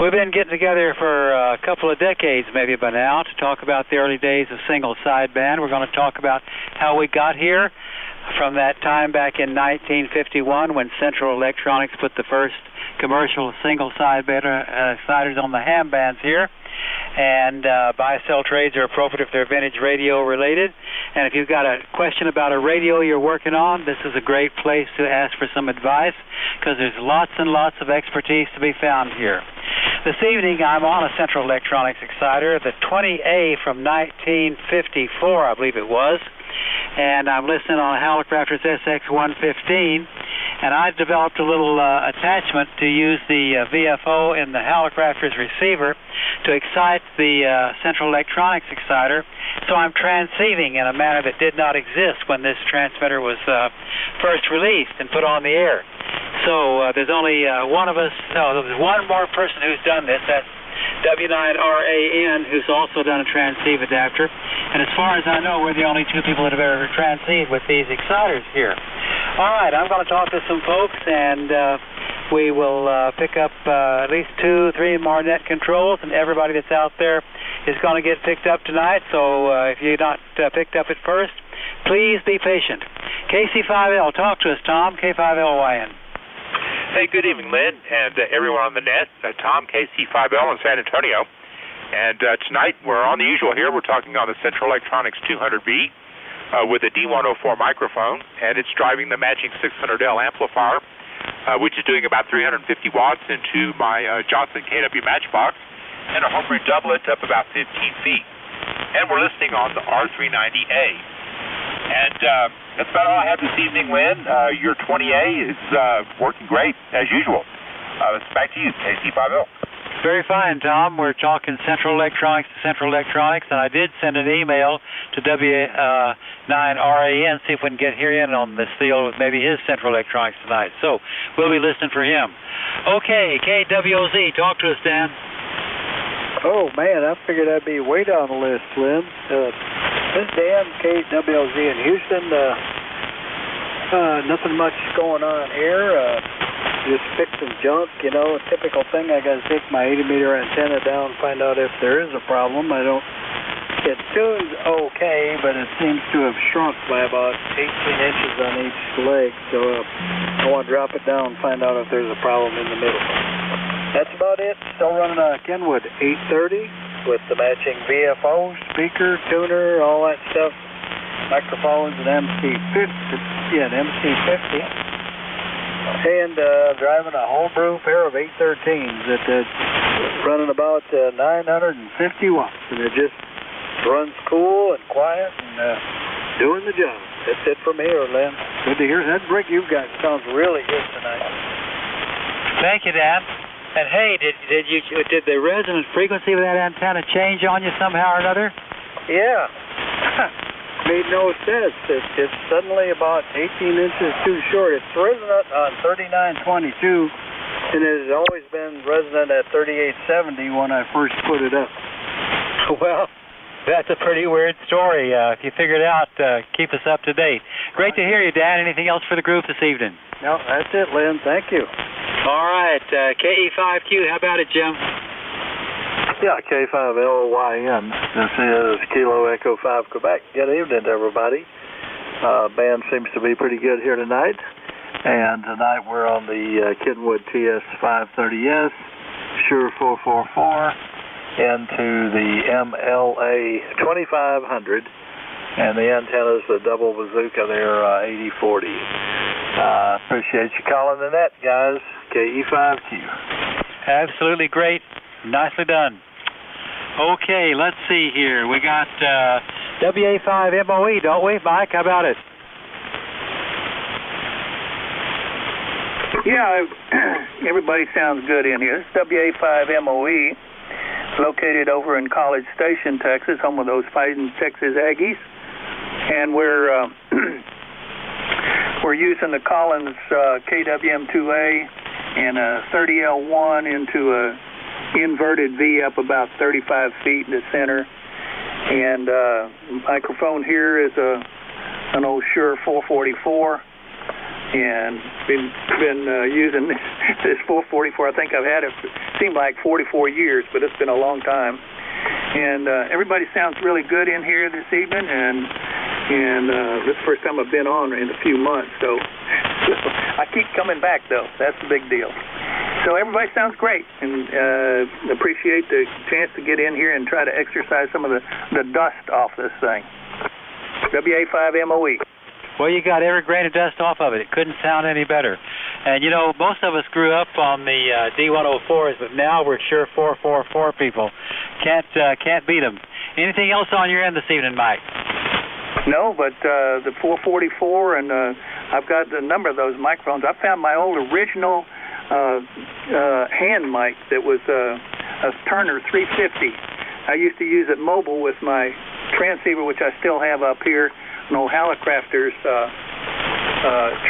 We've been getting together for a couple of decades maybe by now to talk about the early days of single sideband. We're going to talk about how we got here from that time back in 1951 when Central Electronics put the first commercial single sideband siders on the ham bands here. And buy-sell trades are appropriate if they're vintage radio related. And if you've got a question about a radio you're working on, this is a great place to ask for some advice because there's lots and lots of expertise to be found here. This evening I'm on a Central Electronics exciter, the 20A from 1954, I believe it was. And I'm listening on a Hallicrafters SX115. And I developed a little attachment to use the VFO in the Hallicrafters receiver to excite the Central Electronics exciter. So I'm transceiving in a manner that did not exist when this transmitter was first released and put on the air. So there's only there's one more person who's done this. That's W9RAN, who's also done a transceive adapter. And as far as I know, we're the only two people that have ever transceived with these exciters here. All right, I'm going to talk to some folks, and we will pick up at least 2-3 more net controls, and everybody that's out there is going to get picked up tonight. So if you're not picked up at first, please be patient. KC5L, talk to us, Tom, K5LYN. Hey, good evening, Lynn, and everyone on the net. Tom, KC5L in San Antonio. And tonight we're on the usual here. We're talking on the Central Electronics 200B with a D104 microphone, and it's driving the matching 600L amplifier, which is doing about 350 watts into my Johnson KW Matchbox, and a home bridge doublet up about 15 feet. And we're listening on the R390A. And that's about all I have this evening, Lynn. Your 20A is working great, as usual. It's back to you, KC5L. Very fine, Tom. We're talking Central Electronics to Central Electronics, and I did send an email to W9RAN, see if we can get here in on this deal with maybe his Central Electronics tonight. So we'll be listening for him. Okay, KWOZ, talk to us, Dan. Oh, man, I figured I'd be way down the list, Slim. This is Dan, KWOZ in Houston. Nothing much going on here. Just fixing junk, you know, a typical thing. I got to take my 80-meter antenna down, find out if there is a problem. It tunes okay, but it seems to have shrunk by about 18 inches on each leg. So I want to drop it down and find out if there's a problem in the middle. That's about it. Still running a Kenwood 830 with the matching VFO, speaker, tuner, all that stuff. Microphones and MC50. Yeah, an MC50. And driving a homebrew pair of 813s that's running about 950 watts. And it just runs cool and quiet and doing the job. That's it from here, Lynn. Good to hear. That break you've got sounds really good tonight. Thank you, Dan. And hey, did the resonant frequency of that antenna change on you somehow or another? Yeah. Made no sense. It's suddenly about 18 inches too short. It's resonant on 3922, and it has always been resonant at 3870 when I first put it up. Well, that's a pretty weird story. If you figure it out, keep us up to date. Great to hear you, Dan. Anything else for the group this evening? No, that's it, Lynn. Thank you. All right. KE5Q, how about it, Jim? Yeah, K5LYN. This is Kilo Echo 5 Quebec. Good evening, everybody. Band seems to be pretty good here tonight. And tonight we're on the Kenwood TS530S, Shure 444, into the MLA 2500. And the antenna's the double bazooka there, 8040. Appreciate you calling the net, guys. KE5Q. Absolutely great. Nicely done. Okay, let's see here. We got WA5MOE, don't we, Mike? How about it? Yeah, everybody sounds good in here. This is WA5MOE, located over in College Station, Texas, home of those fighting Texas Aggies. And we're using the Collins KWM2A and a 30L1 into a inverted V up about 35 feet in the center. And microphone here is an old Shure 444. and been using this 444. I think I've had it seemed like 44 years, but it's been a long time. And everybody sounds really good in here this evening, and this is the first time I've been on in a few months, so I keep coming back, though. That's the big deal. So everybody sounds great, and appreciate the chance to get in here and try to exercise some of the dust off this thing. WA5MOE. Well, you got every grain of dust off of it. It couldn't sound any better. And, you know, most of us grew up on the D104s, but now we're sure 444 people. Can't beat them. Anything else on your end this evening, Mike? No, but the 444, and I've got a number of those microphones. I found my old original hand mic that was a Turner 350. I used to use it mobile with my transceiver, which I still have up here, an old Hallicrafters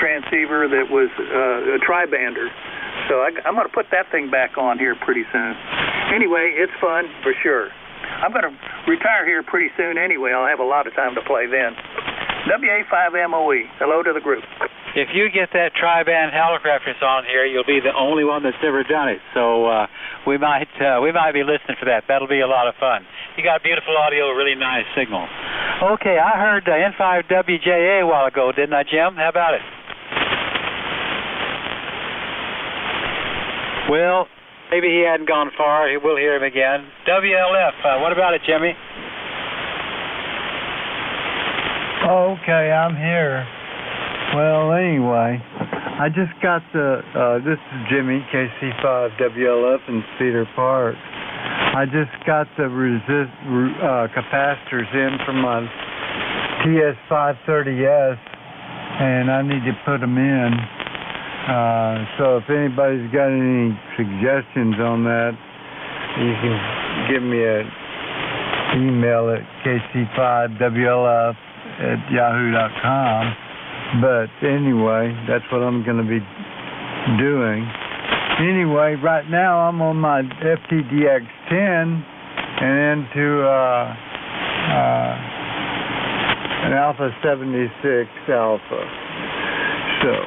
transceiver that was a tri-bander. So I'm going to put that thing back on here pretty soon. Anyway, it's fun for sure. I'm going to retire here pretty soon anyway. I'll have a lot of time to play then. WA5MOE. Hello to the group. If you get that tri-band Hallicrafters on here, you'll be the only one that's ever done it. So we might be listening for that. That'll be a lot of fun. You got beautiful audio, really nice signal. Okay, I heard N5WJA a while ago, didn't I, Jim? How about it? Well, maybe he hadn't gone far. We'll hear him again. WLF, what about it, Jimmy? Okay, I'm here. Well, anyway, I just got this is Jimmy, KC5WLF in Cedar Park. I just got the capacitors in from my TS530S, and I need to put them in. So if anybody's got any suggestions on that, you can give me an email at kc5wlf@yahoo.com. But anyway, that's what I'm going to be doing. Anyway, right now I'm on my FTDX10 and into an Alpha 76 Alpha. So,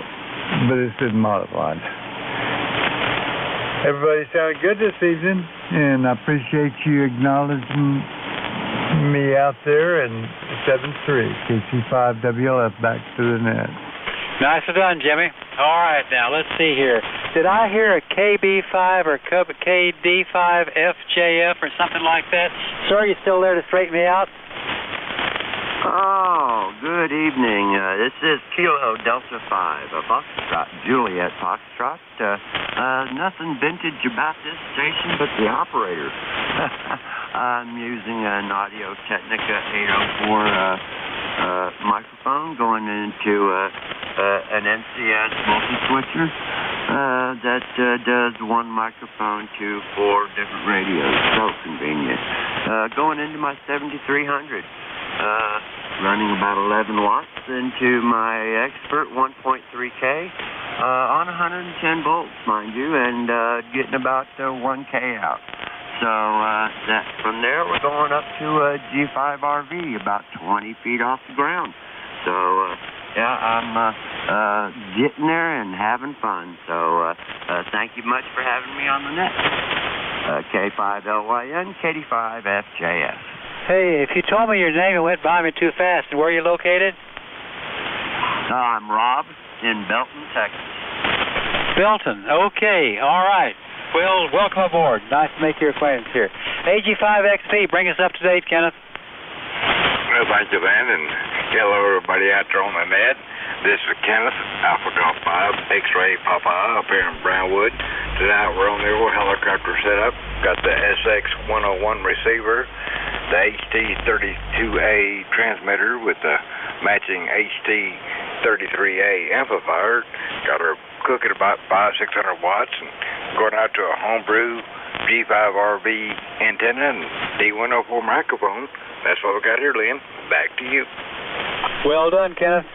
but it's been modified. Everybody sounded good this evening, and I appreciate you acknowledging me out there, and 7-3 KC5WLF back to the net. Nicely done, Jimmy. All right, now let's see here. Did I hear a KB5 or KD5FJF or something like that? Sir, are you still there to straighten me out? Oh, good evening. This is Kilo Delta 5, a Foxtrot, Juliet Foxtrot. Nothing vintage about this station but the operator. I'm using an Audio-Technica 804 microphone going into an NCS multi-switcher that does one microphone to 4 different radios. So convenient. Going into my 7300. Running about 11 watts into my Expert 1.3K on 110 volts, mind you, and getting about 1K out. So that from there, we're going up to a G5RV, about 20 feet off the ground. So, yeah, I'm getting there and having fun. So thank you much for having me on the net. K5LYN, KD5FJF. Hey, if you told me your name, it went by me too fast. And where are you located? I'm Rob in Belton, Texas. Belton. Okay. All right. Well, welcome aboard. Nice to make your acquaintance here. AG5XP, bring us up to date, Kenneth. Well, thank you, Dan, and hello, everybody out there on the net. This is Kenneth, Alpha Golf 5, X-Ray Papa up here in Brownwood. Tonight we're on the old helicopter setup. Got the SX-101 receiver, the HT-32A transmitter with the matching HT-33A amplifier. Got her cooking about 500-600 watts and going out to a homebrew G5RV antenna and D104 microphone. That's what we got here, Lynn. Back to you. Well done, Kenneth.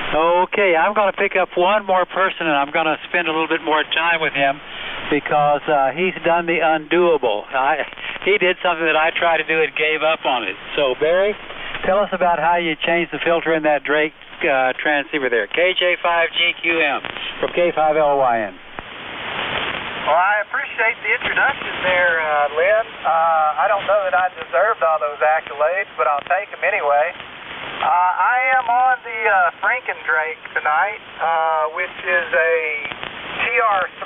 Okay, I'm going to pick up one more person, and I'm going to spend a little bit more time with him because he's done the undoable. He did something that I tried to do and gave up on it. So, Barry, tell us about how you changed the filter in that Drake transceiver there. KJ5GQM from K5LYN. Well, I appreciate the introduction there, Lynn. I don't know that I deserved all those accolades, but I'll take them anyway. I am on the Frankendrake tonight, which is a TR3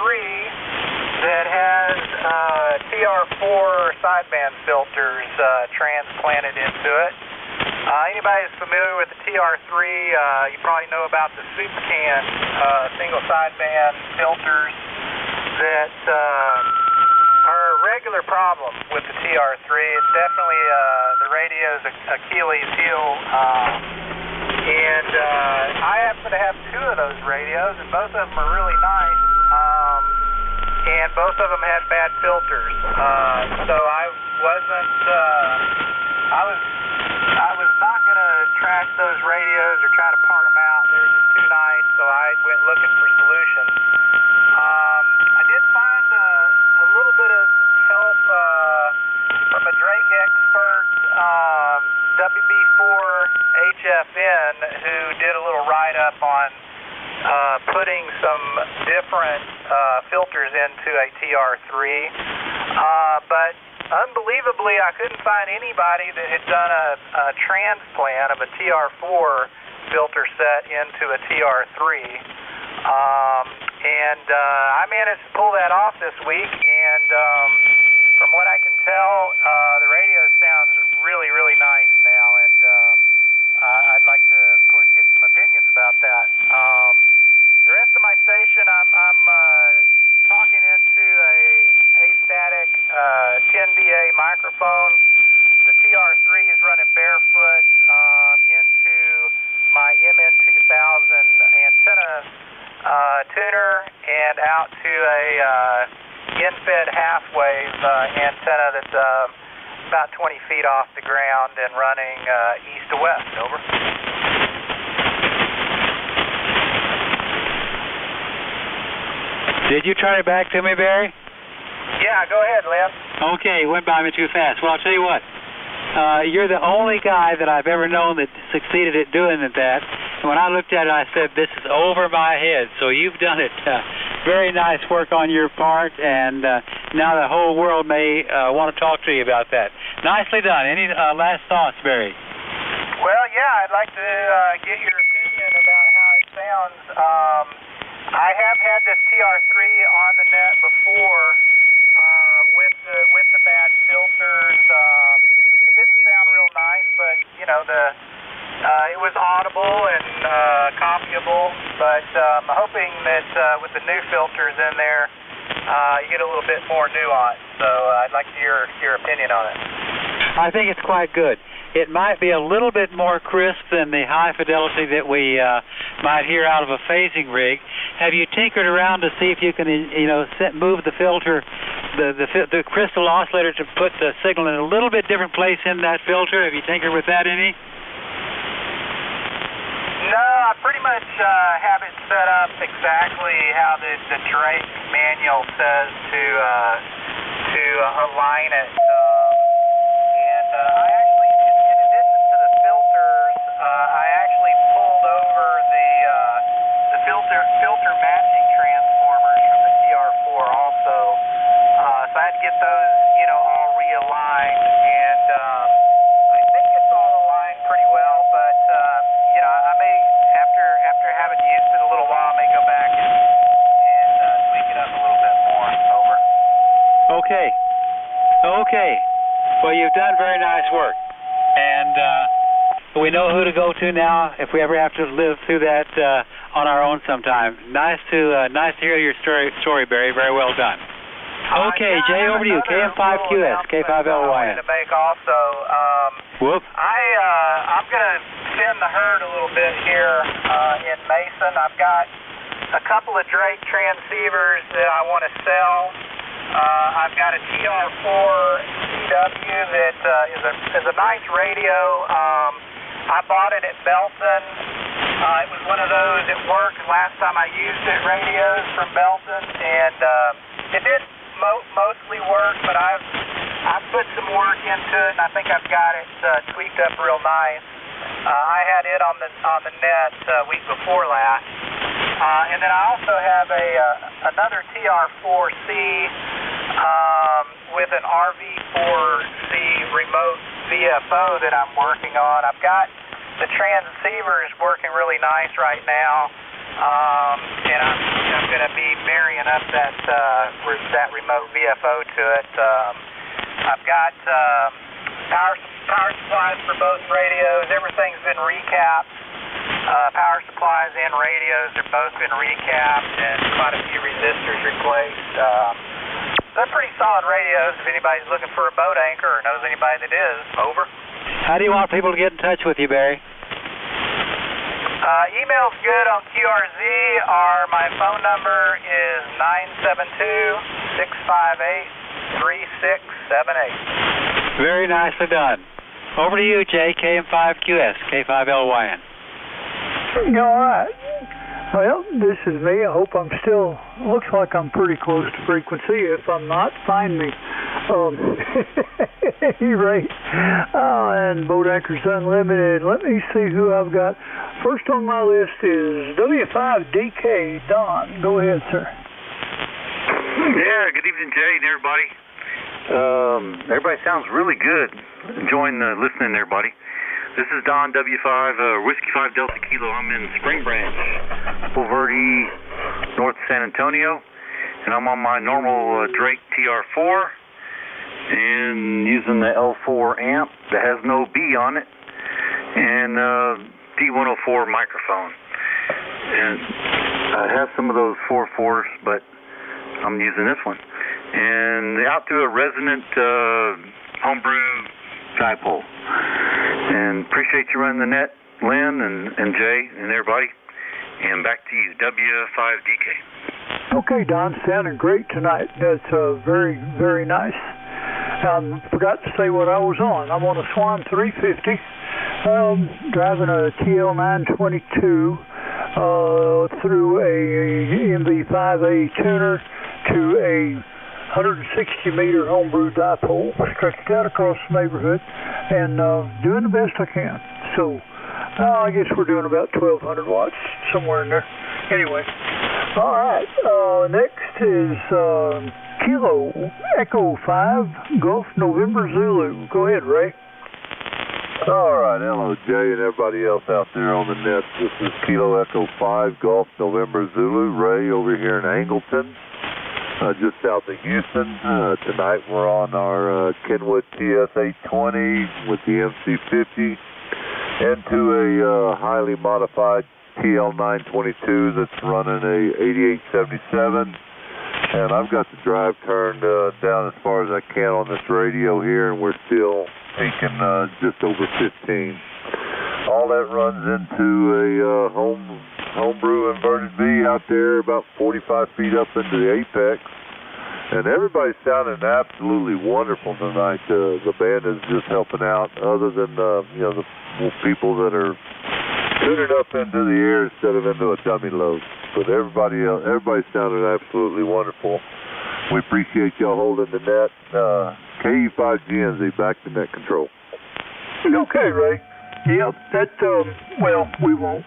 that has TR4 sideband filters transplanted into it. Anybody who's familiar with the TR3, you probably know about the SuperCan single sideband filters that are a regular problem with the TR3. It's definitely the radio's Achilles heel, and I happen to have two of those radios, and both of them are really nice, and both of them had bad filters. So I was not going to trash those radios or try to part them out. They were just too nice, so I went looking for solutions. I did find a little bit of help from a Drake expert, WB4 HFN, who did a little write-up on putting some different filters into a TR3. But unbelievably, I couldn't find anybody that had done a transplant of a TR4 filter set into a TR3. And I managed to pull that off this week, and from what I can tell, the radio sounds really, really nice now, and I'd like to, of course, get some opinions about that. The rest of my station, I'm talking into a astatic 10DA microphone. The TR3 is running barefoot into my MN2000 antenna tuner and out to a in-fed half-wave antenna that's about 20 feet off the ground and running east to west. Over. Did you turn it back to me, Barry? Yeah, go ahead, Lynn. Okay, went by me too fast. Well, I'll tell you what. You're the only guy that I've ever known that succeeded at doing that. And when I looked at it, I said, this is over my head. So you've done it. Very nice work on your part, and now the whole world may want to talk to you about that. Nicely done. Any last thoughts, Barry? Well, yeah, I'd like to get your opinion about how it sounds. I have had this TR3 on the net before with the bad filters. It didn't sound real nice, but you know it was audible and copyable. But I'm hoping that with the new filters in there, you get a little bit more nuance. So I'd like to hear your opinion on it. I think it's quite good. It might be a little bit more crisp than the high fidelity that we might hear out of a phasing rig. Have you tinkered around to see if you can, move the filter, the crystal oscillator to put the signal in a little bit different place in that filter? Have you tinkered with that any? No, I pretty much have it set up exactly how the Drake manual says to align it. And I actually, in addition to the filters, I actually pulled over the filter matching transformers from the TR4 also. So I had to get those, all realigned, and I think it's all aligned pretty well. But I may, after having used it a little while, I may go back and tweak it up a little bit more. Over. Okay. Well, you've done very nice work, and we know who to go to now if we ever have to live through that on our own sometime. Nice to hear your story, Barry. Very well done. Okay, Jay, over to you. KM5QS, K5LYN. To make also. Whoop. I'm going to thin the herd a little bit here in Mason. I've got a couple of Drake transceivers that I want to sell. I've got a TR4 CW that is a nice radio. I bought it at Belton. It was one of those, it worked last time I used it, radios from Belton, and it did mostly work, but I've put some work into it, and I think I've got it tweaked up real nice. I had it on the net week before last. And then I also have another TR4C with an RV4C remote VFO that I'm working on. I've got the transceivers working really nice right now, and I'm going to be marrying up that remote VFO to it. I've got power supplies for both radios. Everything's been recapped. Power supplies and radios have both been recapped, and quite a few resistors replaced. They're pretty solid radios if anybody's looking for a boat anchor or knows anybody that is. Over. How do you want people to get in touch with you, Barry? Email's good on QRZ. My phone number is 972-658-3678. Very nicely done. Over to you, Jay, KM5QS, K5LYN. All right. Well, this is me. I hope I'm still, looks like I'm pretty close to frequency. If I'm not, find me. At any rate, and Boat Anchors Unlimited. Let me see who I've got. First on my list is W5DK Don. Go ahead, sir. Yeah, good evening, Jay and everybody. Everybody sounds really good. Enjoying listening, everybody. This is Don W5, Whiskey 5 Delta Kilo. I'm in Spring Branch, Bulverde, north of San Antonio, and I'm on my normal Drake TR4 and using the L4 amp that has no B on it and D104 microphone. And I have some of those 4.4s, but I'm using this one. And out to a resonant homebrew dipole. And appreciate you running the net, Lynn and Jay and everybody. And back to you, W5DK. Okay, Don, sounding great tonight. That's very, very nice. Forgot to say what I was on. I'm on a Swan 350, driving a TL922 through a MV5A tuner to a 160-meter homebrew dipole, stretched out across the neighborhood, and doing the best I can. So, I guess we're doing about 1,200 watts, somewhere in there. Anyway, all right. Next is Kilo Echo 5 Golf November Zulu. Go ahead, Ray. All right, hello, Jay and everybody else out there on the net. This is Kilo Echo 5 Golf November Zulu. Ray over here in Angleton. Just south of Houston. Tonight we're on our Kenwood TS820 with the MC50 into a highly modified TL922 that's running a 8877. And I've got the drive turned down as far as I can on this radio here, and we're still peaking just over 15. All that runs into a homebrew inverted V out there about 45 feet up into the apex. And everybody's sounding absolutely wonderful tonight. The band is just helping out, other than the people that are tuning up into the air instead of into a dummy load. But everybody's sounding absolutely wonderful. We appreciate y'all holding the net. KE5GNZ, back to net control. Okay, Ray. Yep, well, we won't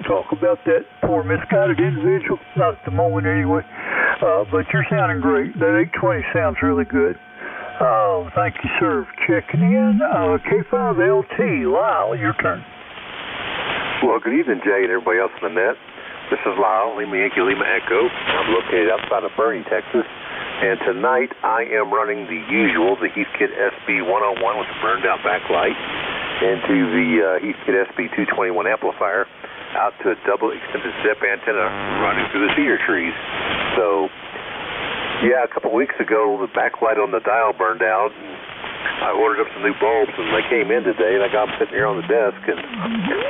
talk about that poor misguided individual, not at the moment anyway. But you're sounding great. That 820 sounds really good. Oh, thank you, sir, for checking in. K5LT, Lyle, your turn. Well, good evening, Jay and everybody else on the net. This is Lyle, Lima Yankee Lima Echo. I'm located outside of Bernie, Texas. And tonight I am running the usual, the Heathkit SB101 with a burned out backlight, into the Heathkit SB221 amplifier out to a double extended zip antenna running through the cedar trees. So, yeah, a couple weeks ago the backlight on the dial burned out, and I ordered up some new bulbs, and they came in today, and I got them sitting here on the desk, and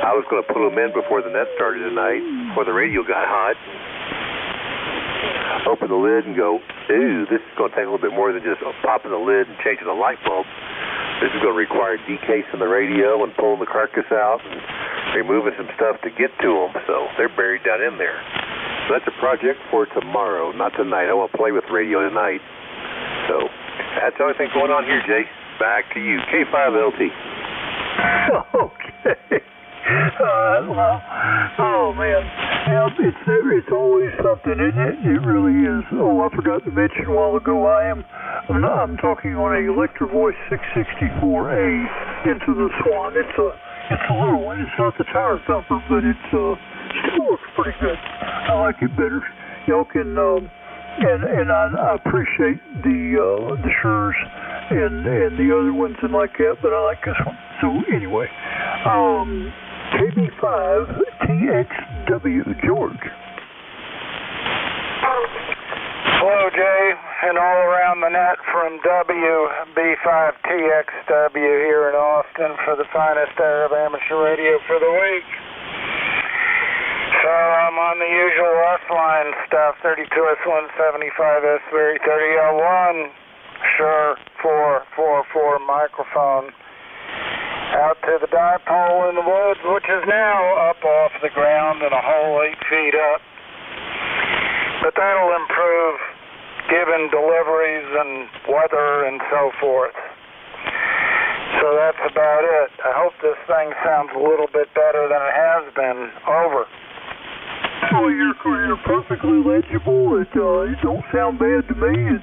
I was going to put them in before the net started tonight, before the radio got hot. Open the lid and go, ooh, this is going to take a little bit more than just popping the lid and changing the light bulb. This is going to require decasing the radio and pulling the carcass out and removing some stuff to get to them. So they're buried down in there. So that's a project for tomorrow, not tonight. I won't play with radio tonight. So that's the only thing going on here, Jay. Back to you, K5LT. Okay. Well, oh man, yeah, it's always something, isn't it? It really is. Oh, I forgot to mention a while ago, I'm talking on a Electro Voice 664A into the Swan. It's a little one. It's not the Tower Thumper, but it still looks pretty good. I like it better. Y'all can and I appreciate the Sures and the other ones and like that, but I like this one. So anyway, KB5TXW George. Hello, Jay, and all around the net from WB5TXW here in Austin for the finest Arab amateur radio for the week. So I'm on the usual S-line stuff, 32S175, S3030L1, Shure 444 microphone. Out to the dipole in the woods, which is now up off the ground and a whole 8 feet up. But that'll improve given deliveries and weather and so forth. So that's about it. I hope this thing sounds a little bit better than it has been. Over. Oh, you're perfectly legible. It don't sound bad to me.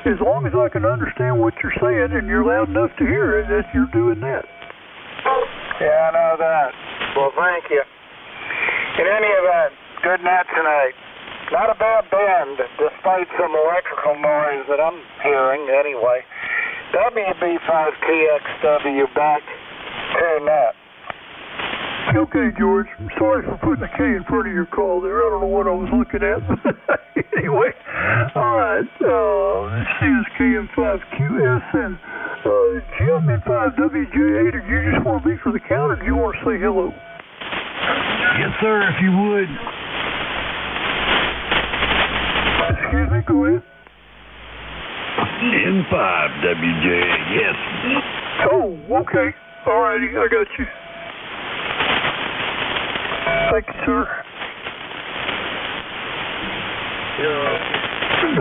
As long as I can understand what you're saying and you're loud enough to hear it, that you're doing that. Yeah, I know that. Well, thank you. In any event, good night tonight. Not a bad band, despite some electrical noise that I'm hearing anyway. WB5TXW back to net. Okay, George. Sorry for putting a K in front of your call there. I don't know what I was looking at. Anyway, all right. Let's see, it's KM5QS and Jim in 5WJ8. Do you just want to be for the count, or do you want to say hello? Yes, sir, if you would. Excuse me, go ahead. N5WJ, yes. Oh, okay. All righty, I got you. Thank you, sir.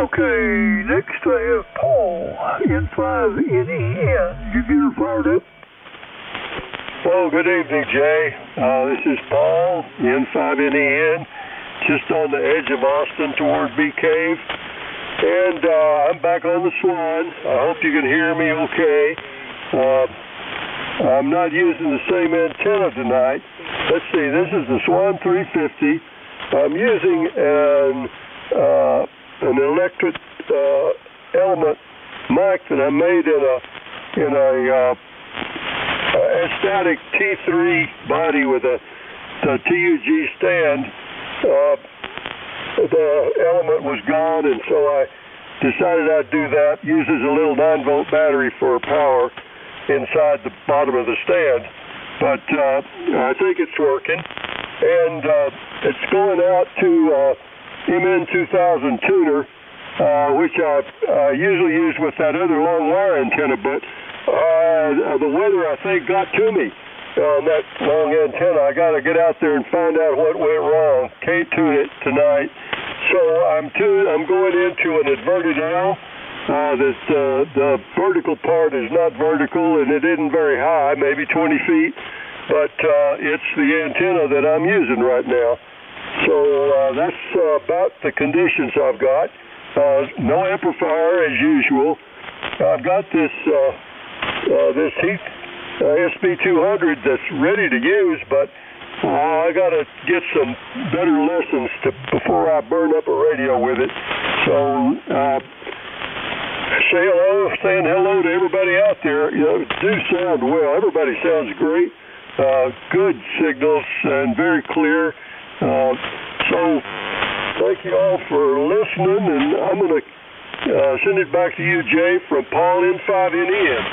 Okay, next I have Paul, N5NEN. You get her fired up? Well, good evening, Jay. This is Paul, N5NEN, just on the edge of Austin toward Bee Cave. And I'm back on the Swan. I hope you can hear me okay. I'm not using the same antenna tonight. Let's see, this is the Swan 350. I'm using an electric element mic that I made in a static T3 body with a TUG stand. The element was gone, and so I decided I'd do that. Uses a little 9-volt battery for power inside the bottom of the stand. But I think it's working, and it's going out to MN2000 tuner, which I usually use with that other long wire antenna, but the weather, I think, got to me on that long antenna. I got to get out there and find out what went wrong. Can't tune it tonight. So I'm going into an inverted L. The vertical part is not vertical, and it isn't very high, maybe 20 feet, but it's the antenna that I'm using right now. So that's about the conditions I've got. No amplifier as usual. I've got this Heath SB200 that's ready to use, but I got to get some better lessons before I burn up a radio with it. So saying hello to everybody out there. You know, do sound well. Everybody sounds great. Good signals and very clear. So thank you all for listening, and I'm going to send it back to you, Jay, from Paul N5NEN.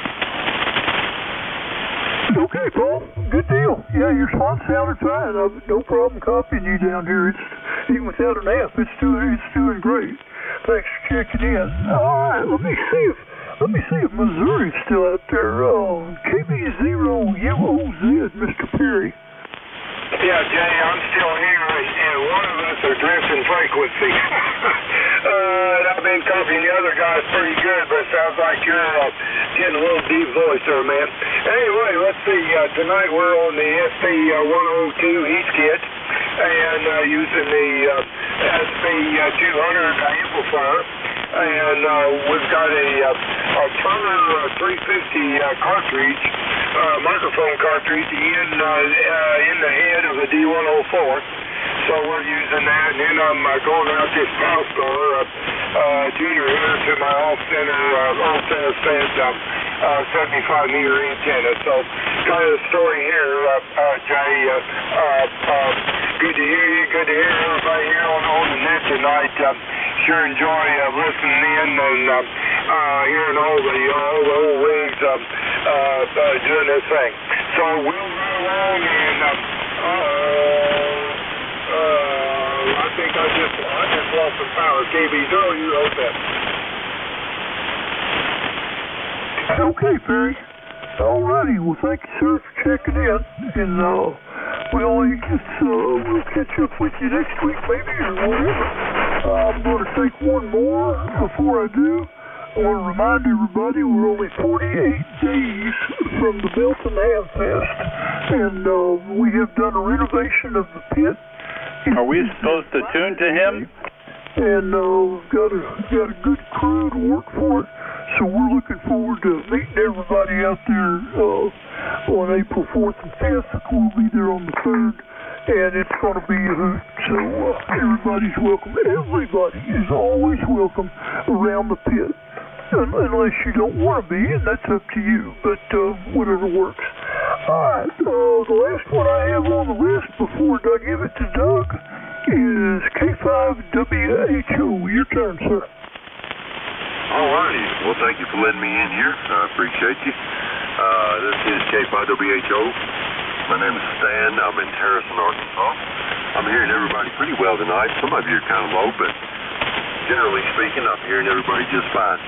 Okay, Paul. Good deal. Yeah, your Swan sounded fine. I've no problem copying you down here. It's even without an amp. It's doing great. Thanks for checking in. All right, let me see if Missouri's still out there. KB0UOZ, Mr. Perry. Yeah, Jay, I'm still here, and one of us are drifting frequency. I've been copying the other guys pretty good, but it sounds like you're getting a little deep voice there, man. Anyway, let's see. Tonight we're on the FEB 102 East Kit, and using the SB 200 amplifier. And we've got a Turner 350 cartridge, microphone cartridge in the head of the D104. So we're using that, and then I'm going out this Power Junior here to my off-center fed 75 meter antenna. So got a story here, Jay. Good to hear you. Good to hear everybody here on the net tonight. Sure enjoy listening in and hearing all the old rigs doing this thing. So we'll run along, and I think I just lost some power. KBZO, you hold that. Okay, Perry. Alrighty, well, thank you, sir, for checking in, and we'll catch up with you next week, maybe, or whatever. I'm going to take one more before I do. I want to remind everybody we're only 48 days from the Belton Ham Fest, and we have done a renovation of the pit. Are we supposed to tune to him? And we've got a good crew to work for it, so we're looking forward to meeting everybody out there on April 4th and 5th. We'll be there on the 3rd, and it's going to be a hoot. So everybody's welcome. Everybody is always welcome around the pit, unless you don't want to be, and that's up to you, but whatever works. All right, the last one I have on the list before I give it to Doug is K5WHO. Your turn, sir. All righty. Well, thank you for letting me in here. I appreciate you. This is K5WHO. My name is Stan. I'm in Harrison, Arkansas. I'm hearing everybody pretty well tonight. Some of you are kind of low, but generally speaking, I'm hearing everybody just fine.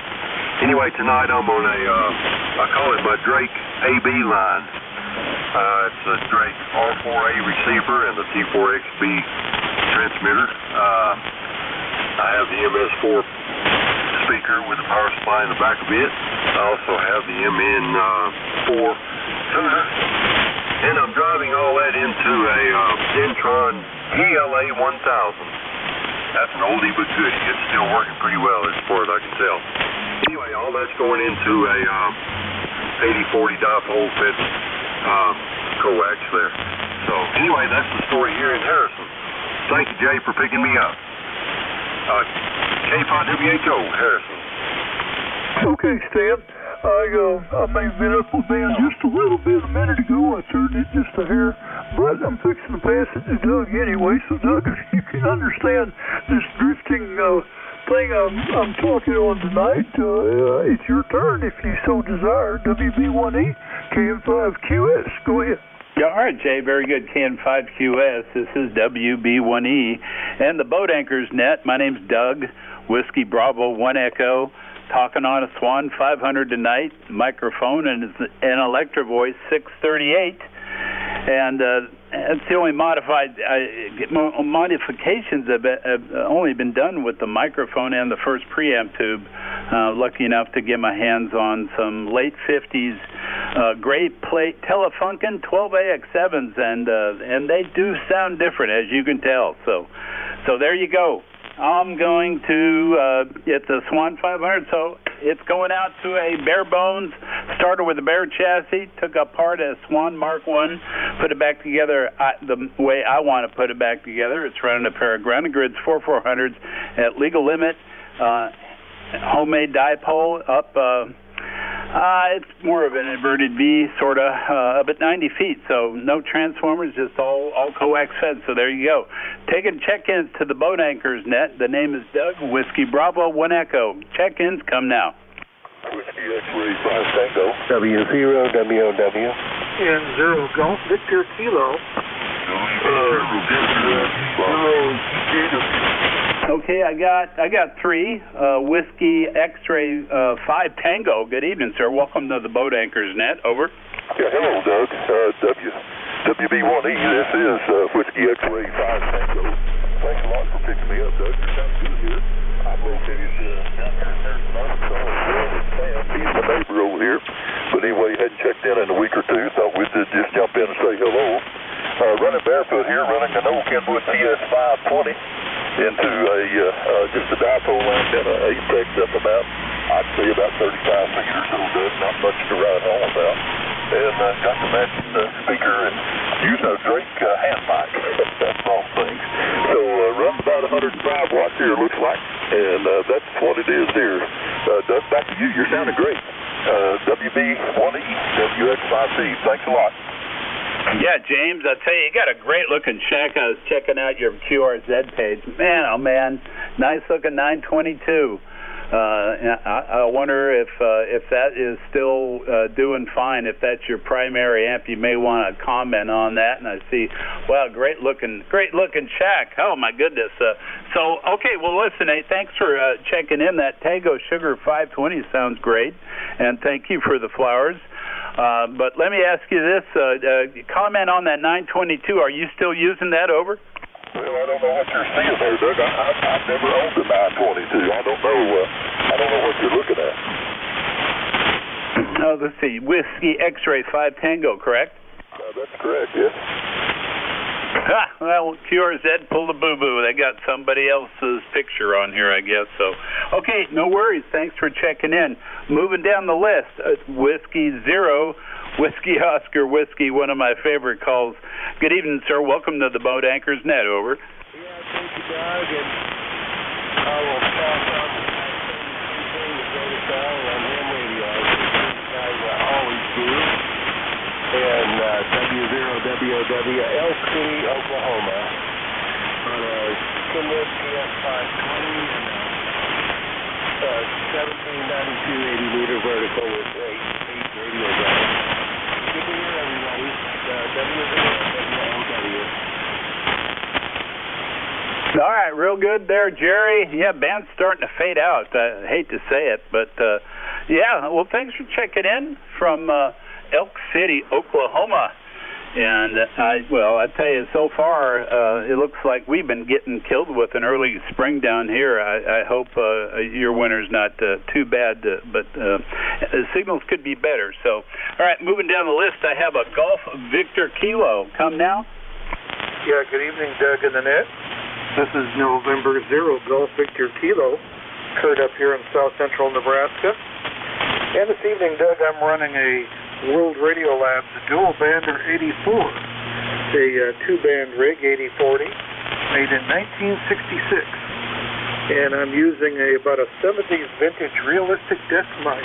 Anyway, tonight I'm on I call it my Drake AB line. It's a Drake R4A receiver and the T4XB transmitter. I have the MS4 speaker with a power supply in the back of it. I also have the MN4 tuner, and I'm driving all that into a Dentron GLA 1000. That's an oldie but goodie. It's still working pretty well as far as I can tell. Anyway, all that's going into a 8040 dipole fed coax there. So anyway, that's the story here in Harrison. Thank you, Jay, for picking me up. K5WHO, Harrison. Okay, Stan. I may have been up with Ben just a little bit a minute ago. I turned it just a hair, but I'm fixing to pass it to Doug anyway. So, Doug, if you can understand this drifting thing I'm talking on tonight, it's your turn if you so desire. WB1E, KM5QS. Go ahead. Yeah, all right, Jay, very good. KN5QS, this is WB1E, and the Boat Anchors Net. My name's Doug, Whiskey Bravo 1 Echo, talking on a Swan 500 tonight, microphone, and it's an Electro Voice 638, and it's the only modifications have only been done with the microphone and the first preamp tube. Lucky enough to get my hands on some late 50s great plate Telefunken 12AX7s, and they do sound different, as you can tell. So there you go. I'm going to it's a Swan 500, so it's going out to a bare bones. Started with a bare chassis, took apart a Swan Mark 1, put it back together the way I want to put it back together. It's running a pair of Grounded Grids 4400s at legal limit, homemade dipole up. It's more of an inverted V, sort of, up at 90 feet, so no transformers, just all coax fed, so there you go. Taking check-ins to the Boat Anchors Net. The name is Doug, Whiskey Bravo 1 Echo. Check-ins come now. Whiskey X-Ray 5 Tango. W0WOW. N0 Golf Victor Kilo. Okay, I got three. Whiskey X-Ray 5 Tango. Good evening, sir. Welcome to the Boat Anchors Net. Over. Yeah, hello, Doug. WB1E, this is Whiskey X-Ray 5 Tango. Thanks a lot for picking me up, Doug. You're sounding good here. I'm located down here in Harrison, Arkansas. Sam, he's my neighbor over here. But anyway, hadn't checked in a week or two. Thought we'd just jump in and say hello. Running barefoot here, running an old Kenwood TS 520 into just a dipole antenna, apex up about, I'd say about 35 feet or so, Doug. Not much to ride home about. And got the matching speaker and Drake hand mic. That's all things. So runs about 105 watts here, looks like. And that's what it is here. Doug, back to you. You're sounding great. WB1E, WX5C. Thanks a lot. Yeah, James, I tell you, you got a great-looking shack. I was checking out your QRZ page. Man, oh, man, nice-looking 922. I wonder if that is still doing fine. If that's your primary amp, you may want to comment on that. And I see, wow, great looking shack. Oh my goodness. So okay, well listen, hey, thanks for checking in. That Tango Sugar 520 sounds great, and thank you for the flowers. But let me ask you this: comment on that 922. Are you still using that over? Well, I don't know what you're seeing there, Doug. I've never owned a 922. I don't know what you're looking at. Oh, let's see. Whiskey X-Ray 5 Tango, correct? That's correct, yes. Well, QRZ pulled a boo-boo. They got somebody else's picture on here, I guess. So, okay, no worries. Thanks for checking in. Moving down the list, Whiskey Zero, Whiskey Oscar Whiskey, one of my favorite calls. Good evening, sir. Welcome to the Boat Anchors Net. Over. Yeah, thank you, Doug. And I will pass on the same thing to protocol on ham radio, as I always do. And W0WOW, Elk City, Oklahoma, on a Kenwood TS 520 and 1792 80-meter vertical with 8 radio guys. Good to hear, everybody. W0WOW. All right, real good there, Jerry. Yeah, band's starting to fade out. I hate to say it, but yeah, well, thanks for checking in from Elk City, Oklahoma. And I tell you, so far, it looks like we've been getting killed with an early spring down here. I hope your winter's not too bad, but the signals could be better. So, all right, moving down the list, I have a Golf Victor Kilo. Come now. Yeah, good evening, Doug and the net. This is November 0 Golf Victor Kilo, Kurt up here in south central Nebraska. And this evening, Doug, I'm running a World Radio Labs Dual Bander 84, a two-band rig 8040, made in 1966. And I'm using about a 70s vintage realistic desk mic.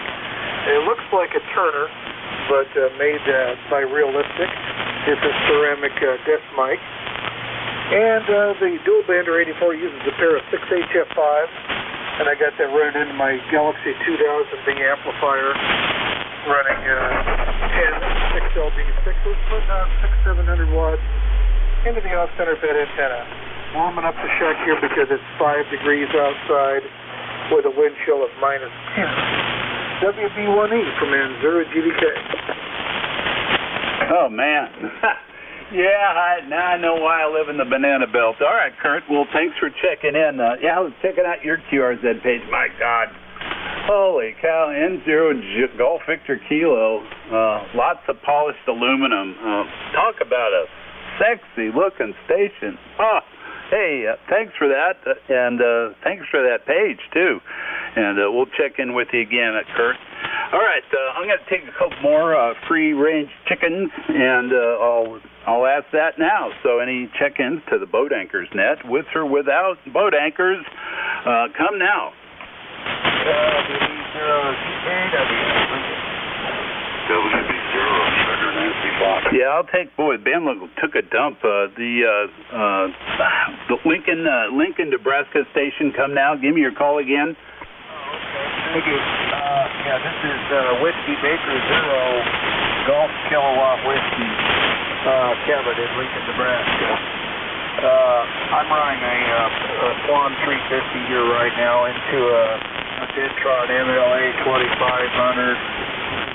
It looks like a Turner, but made by Realistic. It's a ceramic desk mic. And the Dual Bander 84 uses a pair of 6 HF5s, and I got that running into my Galaxy 2000B amplifier, running 10 6LB6s, putting out 600-700 watts into the off-center bed antenna. Warming up the shack here because it's 5 degrees outside with a wind chill of -10. WB1E from N0 GDK. Oh, man. Yeah, now I know why I live in the banana belt. All right, Kurt. Well, thanks for checking in. Yeah, I was checking out your QRZ page. My God. Holy cow. N0 Golf Victor Kilo. Lots of polished aluminum. Talk about a sexy-looking station. Oh, hey, thanks for that. And thanks for that page, too. And we'll check in with you again, Kurt. All right, I'm going to take a couple more free-range chickens, and I'll ask that now. So any check-ins to the Boat Anchors Net, with or without boat anchors, come now. Yeah, I'll take, boy, Ben took a dump. The Lincoln, Nebraska station, come now. Give me your call again. Thank you. Yeah, this is Whiskey Baker 0 Golf Kilowatt Whiskey, Kevin in Lincoln, Nebraska. I'm running a Swan 350 here right now into a Dentron MLA 2500,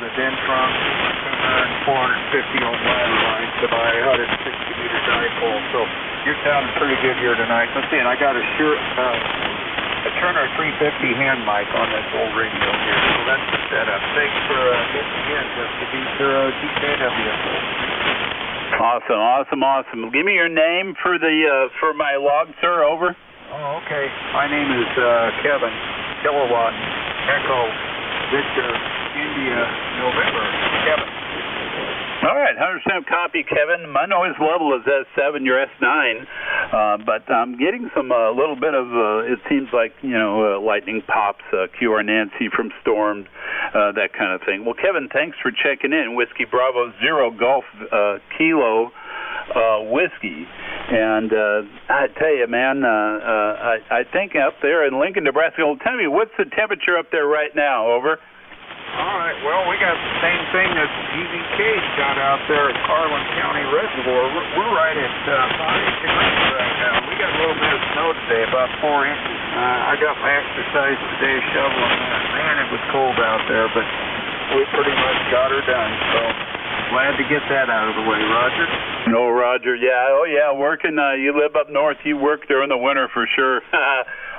the then trunk, and 450 on ladder lines to my 160-meter dipole. So you're sounding pretty good here tonight. Let's see, and I got a Turner 350 hand mic on this old radio here. So that's the setup. Thanks for getting in just to be TKW. Awesome. Give me your name for for my log, sir. Over. Oh, okay. My name is Kevin. Kilowatt Echo Victor India November. Kevin. All right, 100% copy, Kevin. My noise level is S7, you're S9, but I'm getting some a little bit of, it seems like, lightning pops, QR Nancy from Storm, that kind of thing. Well, Kevin, thanks for checking in. Whiskey Bravo Zero Golf Kilo Whiskey. And I tell you, man, I think up there in Lincoln, Nebraska, well, tell me, what's the temperature up there right now? Over. All right, well, we got the same thing that EVK's got out there at Carlin County Reservoir. We're right at 5 degrees right now. We got a little bit of snow today, about 4 inches. I got my exercise today shoveling that. Man, it was cold out there, but we pretty much got her done, so glad to get that out of the way. Roger? No, Roger, yeah. Oh, yeah, working, you live up north, you work during the winter for sure.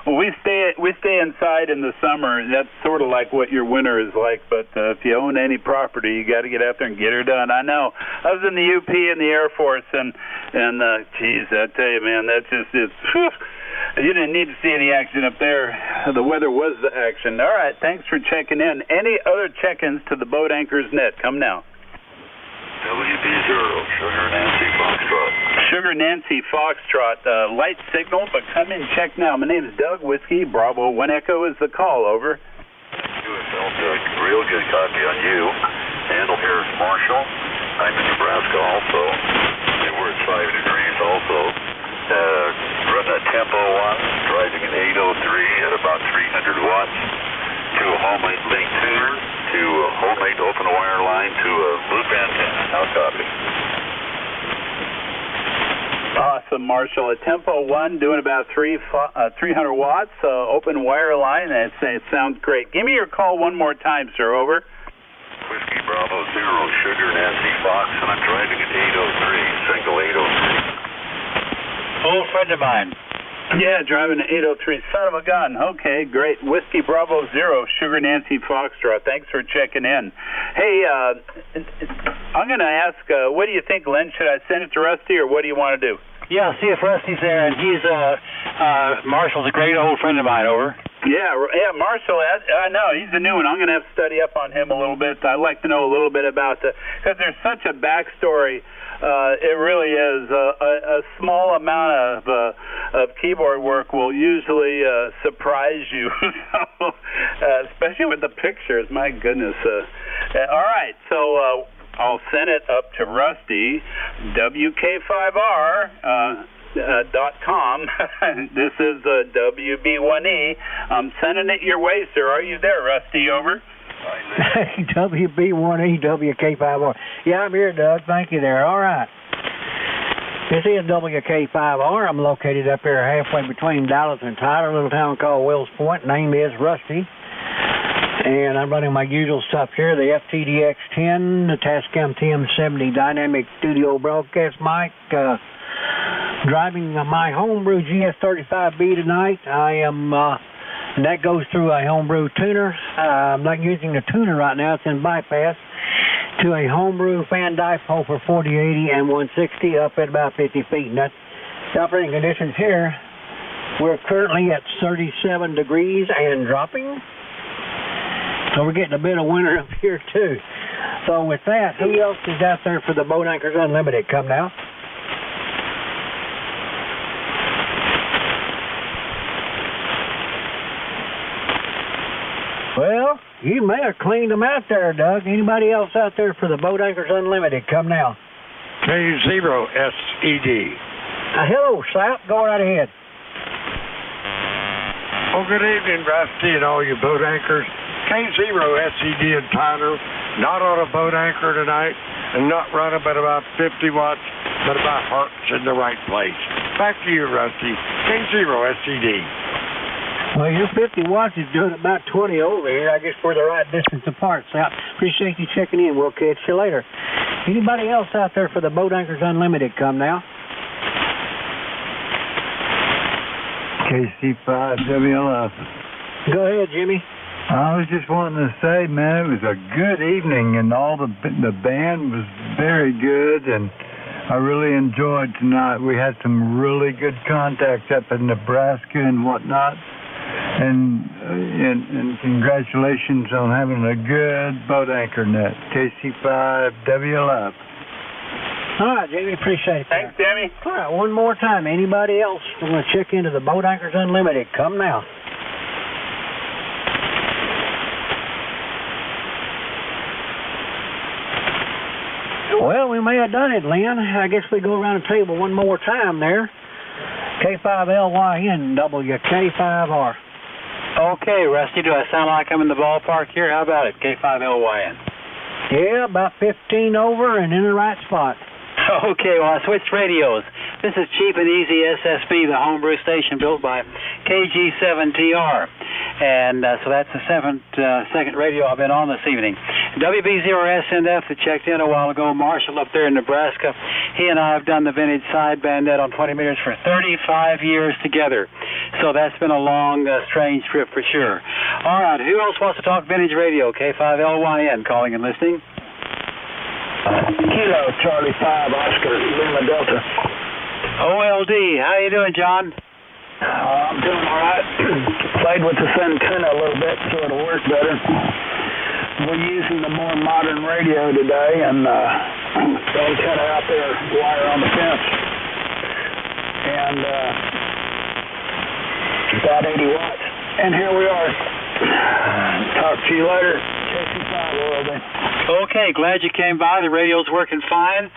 Well, we stay inside in the summer. That's sort of like what your winter is like. But if you own any property, you got to get out there and get her done. I know. I was in the UP in the Air Force, and geez, I tell you, man, that just is. You didn't need to see any action up there. The weather was the action. All right, thanks for checking in. Any other check-ins to the Boat Anchors Net? Come now. WB0, Sugar Nancy Foxtrot. Sugar Nancy Foxtrot, light signal, but come in, check now. My name is Doug Whiskey, Bravo 1 Echo is the call, over. Doug, real good copy on you. Handle here is Marshall. I'm in Nebraska also, and we're at 5 degrees also. Running at tempo 1, driving at 803 at about 300 watts to a homemade link tuner, to a homemade open wire line to a loop antenna. How copy? Awesome, Marshall. At tempo 1, doing about 300 watts, open wire line. It sounds great. Give me your call one more time, sir. Over. Whiskey Bravo 0, Sugar Nancy Fox, and I'm driving at 803, single 803. Old friend of mine. Yeah, driving at 803. Son of a gun. Okay, great. Whiskey Bravo 0, Sugar Nancy Foxtrot. Thanks for checking in. Hey, I'm going to ask, what do you think, Len? Should I send it to Rusty, or what do you want to do? Yeah, see if Rusty's there, and he's, Marshall's a great old friend of mine, over. Yeah, Marshall, I know, he's a new one. I'm going to have to study up on him a little bit. I'd like to know a little bit about because there's such a backstory. It really is. A small amount of keyboard work will usually surprise you, especially with the pictures. My goodness. All right, so I'll send it up to Rusty, WK5R. .com. This is WB1E. I'm sending it your way, sir. Are you there, Rusty? Over. WB1E, WK5R. Yeah, I'm here, Doug. Thank you there. All right. This is WK5R. I'm located up here halfway between Dallas and Tyler, a little town called Wills Point. Name is Rusty. And I'm running my usual stuff here, the FTDX10, the Tascam TM70 Dynamic Studio Broadcast mic, driving my homebrew GS35B tonight. And that goes through a homebrew tuner. I'm not using the tuner right now, it's in bypass, to a homebrew fan dipole for 4080 and 160 up at about 50 feet. And that's the operating conditions here. We're currently at 37 degrees and dropping. So we're getting a bit of winter up here too. So with that, who else is out there for the Boat Anchors Unlimited? Come now. Well, you may have cleaned them out there, Doug. Anybody else out there for the Boat Anchors Unlimited? Come now. K0SED. Hello, Sal. Go right ahead. Well, good evening, Rusty, and all you boat anchors. K0SED in Tyler. Not on a boat anchor tonight, and not running but about 50 watts, but my heart's in the right place. Back to you, Rusty. K0SED. Well, your 50 watts is doing about 20 over here. I guess we're the right distance apart. So I appreciate you checking in. We'll catch you later. Anybody else out there for the Boat Anchors Unlimited, come now. KC5 WLF. Go ahead, Jimmy. I was just wanting to say, man, it was a good evening, and all the band was very good, and I really enjoyed tonight. We had some really good contacts up in Nebraska and whatnot, and congratulations on having a good boat anchor net. KC5 WLF. All right, Jamie, appreciate it. Thanks, Jamie. All right, one more time. Anybody else want to check into the Boat Anchors Unlimited? Come now. Well, we may have done it, Lynn. I guess we go around the table one more time there. K5LYN, WK5R. Okay, Rusty, do I sound like I'm in the ballpark here? How about it, K5LYN? Yeah, about 15 over and in the right spot. Okay, well, I switched radios. This is Cheap and Easy SSB, the homebrew station built by KG7TR. And so that's the second radio I've been on this evening. WB0SNF that checked in a while ago, Marshall up there in Nebraska. He and I have done the vintage sideband net on 20 meters for 35 years together. So that's been a long, strange trip for sure. All right, who else wants to talk vintage radio? K5LYN calling and listening. Kilo Charlie 5 Oscar Lima Delta. OLD, how you doing, John? I'm doing all right. Played with the antenna a little bit so it'll work better. We're using the more modern radio today, and the antenna out there, wire on the fence, and about 80 watts. And here we are. Talk to you later. Okay, glad you came by. The radio's working fine.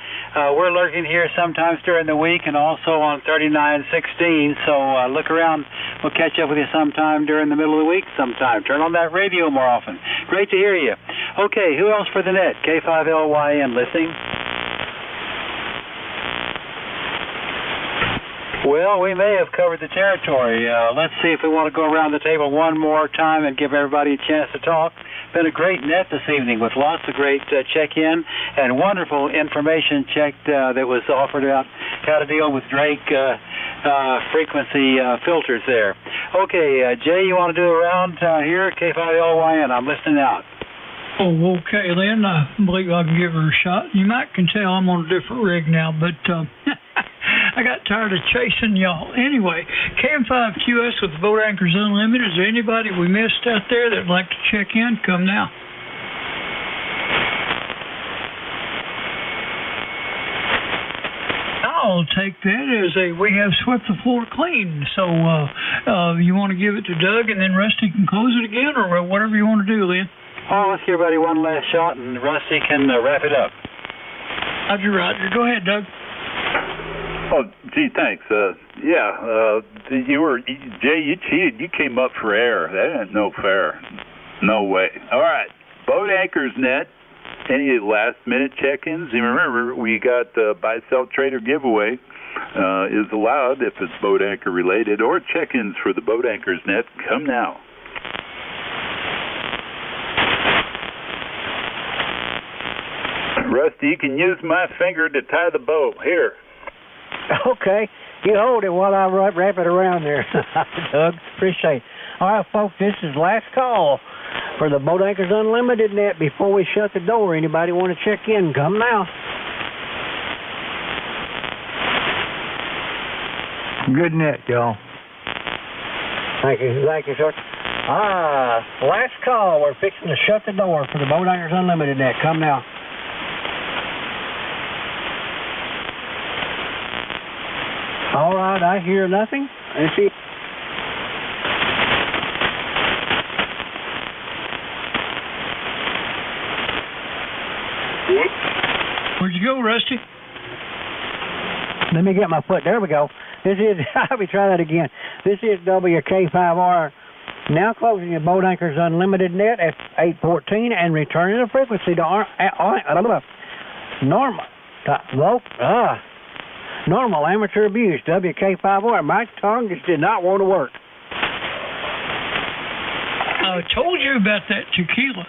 We're lurking here sometimes during the week and also on 3916, so look around. We'll catch up with you sometime during the middle of the week sometime. Turn on that radio more often. Great to hear you. Okay, who else for the net? K5LYN listening. Well, we may have covered the territory. Let's see if we want to go around the table one more time and give everybody a chance to talk. Been a great net this evening with lots of great check-in and wonderful information checked that was offered about how to deal with Drake frequency filters there. Okay, Jay, you want to do a round here? K5LYN, I'm listening out. Oh, okay, Lynn. I believe I can give her a shot. You might can tell I'm on a different rig now, but I got tired of chasing y'all. Anyway, KM5QS with Boat Anchors Unlimited. Is there anybody we missed out there that'd like to check in? Come now. I'll take that as we have swept the floor clean. So you want to give it to Doug and then Rusty can close it again, or whatever you want to do, Lynn? Oh, let's give everybody one last shot and Rusty can wrap it up. Roger. Go ahead, Doug. Oh, gee, thanks. Jay, you cheated. You came up for air. That ain't no fair. No way. All right. Boat Anchors Net. Any last-minute check-ins? And remember, we got the buy-sell trader giveaway is allowed if it's boat anchor related, or check-ins for the Boat Anchors Net. Come now. Rusty, you can use my finger to tie the boat. Here. Okay. You hold it while I wrap it around there, Doug. Appreciate it. All right, folks, this is last call for the Boat Anchors Unlimited net before we shut the door. Anybody want to check in? Come now. Good net, y'all. Thank you, sir. Last call. We're fixing to shut the door for the Boat Anchors Unlimited net. Come now. All right, I hear nothing. Let's see. Where'd you go, Rusty? Let me get my foot. There we go. This is, I'll be trying that again. This is WK5R. Now closing your Boat Anchors Unlimited net at 814 and returning the frequency to normal amateur abuse. WK5R. My tongue just did not want to work. told you about that tequila.